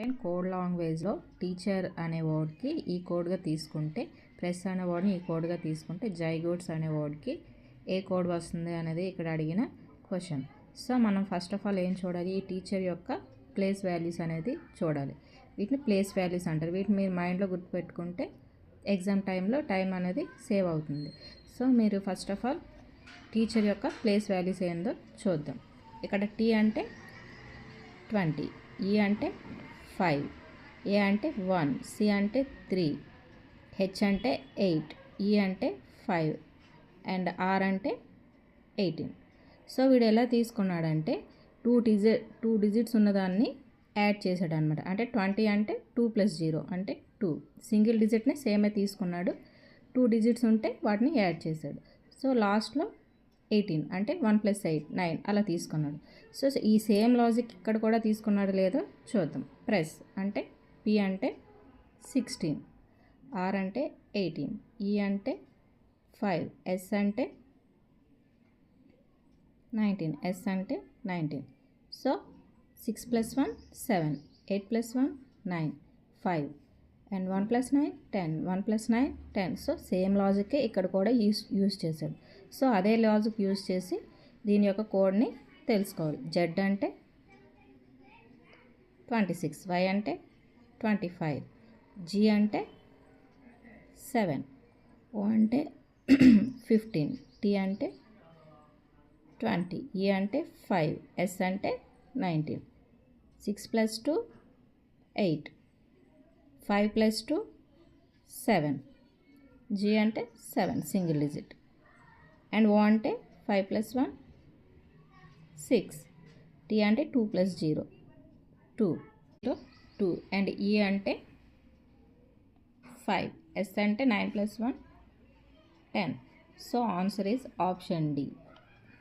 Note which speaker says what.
Speaker 1: And code లాంగ్వేజ్లో teacher అనే వర్డ్కి ఈ కోడ్గా తీసుకుంటే, ప్రెస్ అనే వర్డ్ని ఈ కోడ్గా తీసుకుంటే, జైగోట్స్ అనే వర్డ్కి ఏ కోడ్ వస్తుంది అనేది ఇక్కడ అడిగిన క్వశ్చన్. సో మనం ఫస్ట్ ఆఫ్ ఆల్ ఏం చూడాలి, ఈ టీచర్ యొక్క ప్లేస్ వాల్యూస్ అనేది చూడాలి. వీటిని ప్లేస్ వాల్యూస్ అంటారు. వీటిని మీరు మైండ్లో గుర్తుపెట్టుకుంటే ఎగ్జామ్ టైంలో టైం అనేది సేవ్ అవుతుంది. సో మీరు ఫస్ట్ ఆఫ్ ఆల్ టీచర్ యొక్క ప్లేస్ వాల్యూస్ ఏందో చూద్దాం. ఇక్కడ టీ అంటే 20, ఈ అంటే 5, ఏ అంటే 1, సి అంటే 3, హెచ్ అంటే 8, ఈ అంటే 5 అండ్ ఆర్ అంటే 18. సో వీడు ఎలా తీసుకున్నాడంటే టూ డిజిట్స్ ఉన్నదాన్ని యాడ్ చేశాడు అనమాట. అంటే 20 అంటే 2 + 0 అంటే 2. సింగిల్ డిజిట్ని సేమే తీసుకున్నాడు, 2 డిజిట్స్ ఉంటే వాటిని యాడ్ చేశాడు. సో లాస్ట్లో 18 అంటే 1 + 8 9 అలా తీసుకున్నాడు. సో ఈ సేమ్ లాజిక్ ఇక్కడ కూడా తీసుకున్నాడు లేదో చూద్దాం. ప్రెస్ అంటే పి అంటే 16, ఆర్ అంటే 18, ఈ అంటే 5, ఎస్ అంటే 19, ఎస్ అంటే 19. So 6 + 1 7, 8 + 1 9, 5 and 1 + 9 10, 1 + 9 10. సో సేమ్ లాజికే ఇక్కడ కూడా యూజ్ చేశాడు. సో అదే లాజిక్ యూజ్ చేసి దీని యొక్క కోడ్ని తెలుసుకోవాలి. జెడ్ అంటే 26, వై అంటే 25, జీ అంటే 7, ఓ అంటే 15, టీ అంటే 20, ఈ అంటే 5, ఎస్ అంటే 19. 6 + 2 8, 5 + 2 7, జీ అంటే 7 సింగిల్ డిజిట్ అండ్ ఓ అంటే 5 + 1 6, టీ అంటే 2 + 0 2 అండ్ ఈ అంటే 5, ఎస్ అంటే 9 + 1 10. So answer is option D.